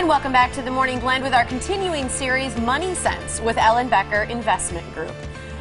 And welcome back to the Morning Blend with our continuing series, Money Sense, with Ellenbecker Investment Group.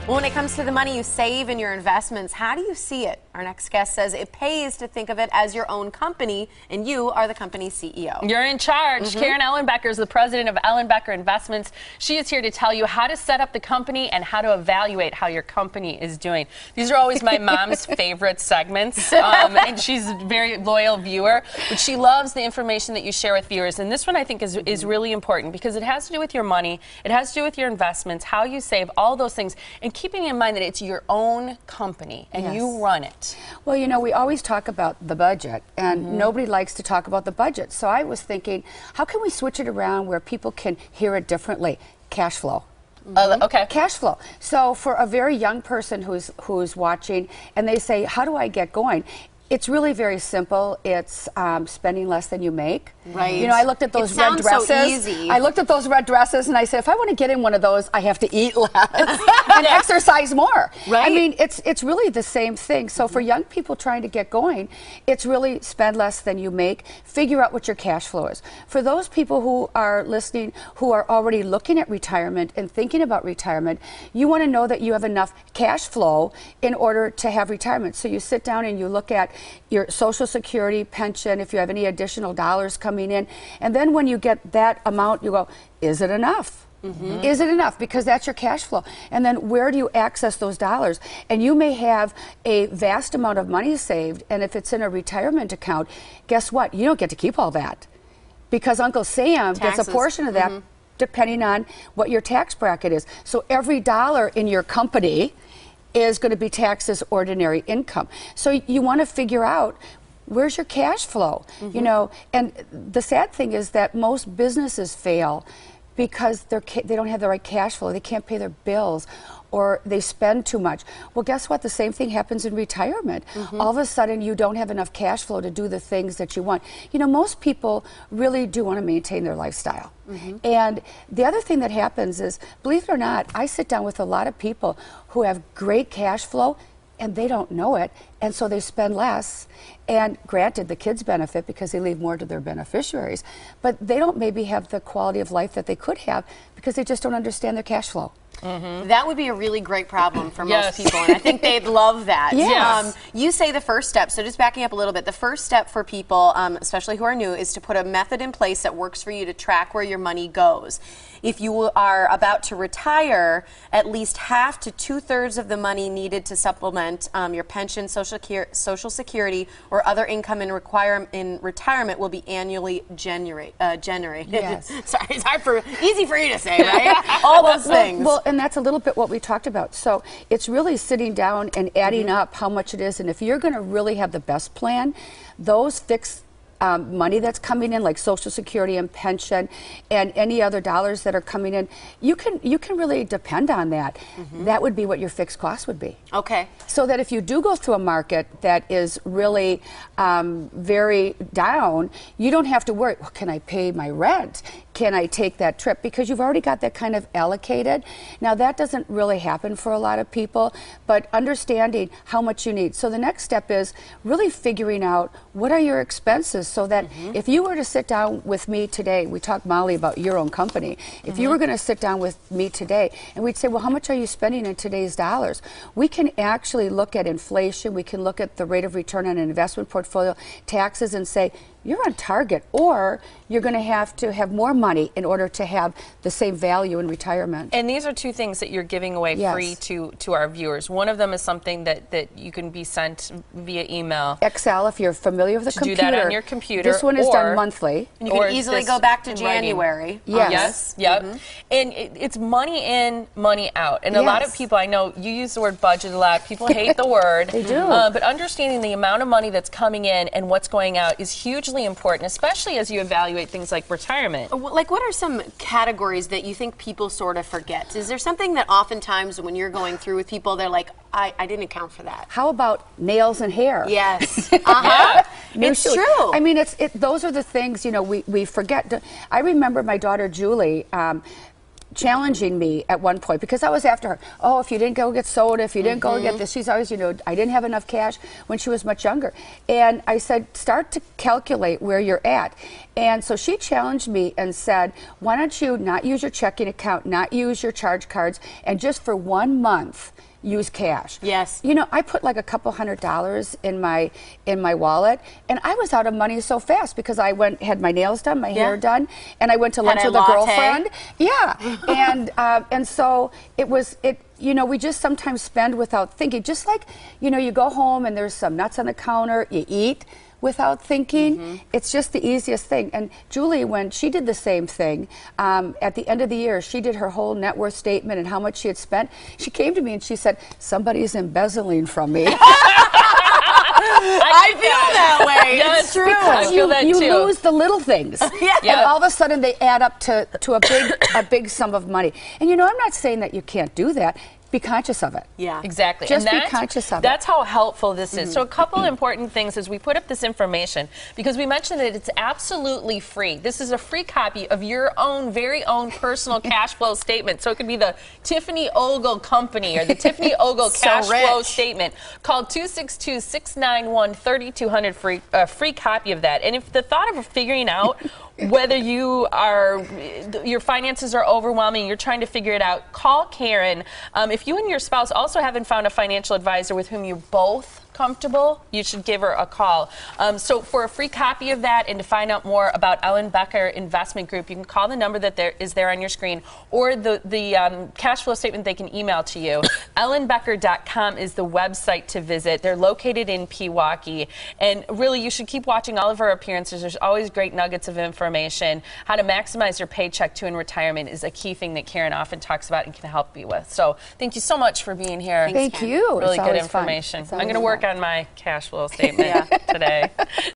When it comes to the money you save in your investments, how do you see it? Our next guest says it pays to think of it as your own company, and you are the company's CEO. You're in charge. Karen Ellenbecker is the president of Ellenbecker Investments. She is here to tell you how to set up the company and how to evaluate how your company is doing. These are always my mom's favorite segments, and she's a very loyal viewer, but she loves the information that you share with viewers. And this one I think is really important because it has to do with your money, it has to do with your investments, how you save, all those things, and keeping in mind that it's your own company and you run it. Well, you know, we always talk about the budget, and nobody likes to talk about the budget. So I was thinking, how can we switch it around where people can hear it differently? Cash flow. Okay. Cash flow. So for a very young person who's watching, and they say, how do I get going? It's really very simple. It's spending less than you make. Right. You know, I looked at those red dresses. So easy. I looked at those red dresses and I said, if I want to get in one of those, I have to eat less and exercise more. Right. I mean, it's really the same thing. So for young people trying to get going, it's really spend less than you make. Figure out what your cash flow is. For those people who are listening, who are already looking at retirement and thinking about retirement, you want to know that you have enough cash flow in order to have retirement. So you sit down and you look at your Social Security, pension, if you have any additional dollars coming in, and then when you get that amount, you go, is it enough? Is it enough? Because that's your cash flow. And then where do you access those dollars? And you may have a vast amount of money saved, and if it's in a retirement account, guess what? You don't get to keep all that because Uncle Sam gets a portion of that depending on what your tax bracket is. So every dollar in your company is going to be taxed as ordinary income. So you want to figure out where's your cash flow, you know, and the sad thing is that most businesses fail because they don't have the right cash flow. They can't pay their bills or they spend too much. Well, guess what? The same thing happens in retirement. All of a sudden, you don't have enough cash flow to do the things that you want. You know, most people really do want to maintain their lifestyle. And the other thing that happens is, believe it or not, I sit down with a lot of people who have great cash flow and they don't know it, and so they spend less. And granted, the kids benefit because they leave more to their beneficiaries, but they don't maybe have the quality of life that they could have because they just don't understand their cash flow. That would be a really great problem for most people, and I think they'd love that. You say the first step, so just backing up a little bit, the first step for people, especially who are new, is to put a method in place that works for you to track where your money goes. If you are about to retire, at least half to 2/3 of the money needed to supplement your pension, Social Security, or other income in retirement will be annually generated. Sorry, it's easy for you to say, right? All those things. Well, and that's a little bit what we talked about. So it's really sitting down and adding up how much it is. And if you're going to really have the best plan, those fixed money that's coming in, like Social Security and pension and any other dollars that are coming in, you can really depend on that. That would be what your fixed cost would be. Okay. So that if you do go through a market that is really very down, you don't have to worry, well, can I pay my rent? Can I take that trip? Because you've already got that kind of allocated. Now that doesn't really happen for a lot of people, but understanding how much you need. So the next step is really figuring out what are your expenses so that if you were to sit down with me today, we talked, Molly, about your own company. If you were going to sit down with me today and we'd say, well, how much are you spending in today's dollars? We can actually look at inflation. We can look at the rate of return on an investment portfolio, taxes, and say, you're on target, or you're going to have more money in order to have the same value in retirement. And these are two things that you're giving away free to our viewers. One of them is something that you can be sent via email. Excel, if you're familiar with the computer. Do that on your computer. This one is done monthly. And you can easily go back to January. Yes. And it's money in, money out. And a lot of people, I know you use the word budget a lot. People hate the word. They do. But understanding the amount of money that's coming in and what's going out is hugely important, especially as you evaluate things like retirement. Like, what are some categories that you think people sort of forget? Is there something that oftentimes when you're going through with people, they're like, I didn't account for that? How about nails and hair? Yes. It's true. I mean, those are the things, you know, we forget. I remember my daughter Julie, challenging me at one point because I was after her. Oh, if you didn't go get soda, if you didn't go get this, she's always, you know, I didn't have enough cash when she was much younger. And I said, start to calculate where you're at. And so she challenged me and said, why don't you not use your checking account, not use your charge cards, and just for 1 month, use cash. Yes. You know, I put like a couple $100 in my wallet, and I was out of money so fast because I had my nails done, my hair done, and I went to lunch with a girlfriend. Yeah. And so you know, we just sometimes spend without thinking. Just like, you know, you go home and there's some nuts on the counter, you eat without thinking. It's just the easiest thing. And Julie, when she did the same thing, at the end of the year, she did her whole net worth statement and how much she had spent. She came to me and she said, somebody's embezzling from me. I feel that way. Yeah, it's true. I feel that you too. lose the little things. And all of a sudden they add up to a big sum of money. And you know, I'm not saying that you can't do that. Be conscious of it. Yeah. Exactly. Just be conscious of it. That's how helpful this is. So a couple important things as we put up this information, because we mentioned that it's absolutely free. This is a free copy of your own, very own personal cash flow statement. So it could be the Tiffany Ogle Company or the Tiffany Ogle Cash Flow Statement. Call 262-691-3200 for a free copy of that. And if the thought of figuring out whether your finances are overwhelming, you're trying to figure it out, call Karen. If you and your spouse also haven't found a financial advisor with whom you're both comfortable, you should give her a call. So for a free copy of that and to find out more about Ellenbecker Investment Group, you can call the number that is there on your screen, or the cash flow statement they can email to you. Ellenbecker.com is the website to visit. They're located in Pewaukee, and really you should keep watching all of our appearances. There's always great nuggets of information. How to maximize your paycheck too in retirement is a key thing that Karen often talks about and can help you with. So thank you so much for being here. Thank you. Really good information. I'm going to work on my cash flow statement today.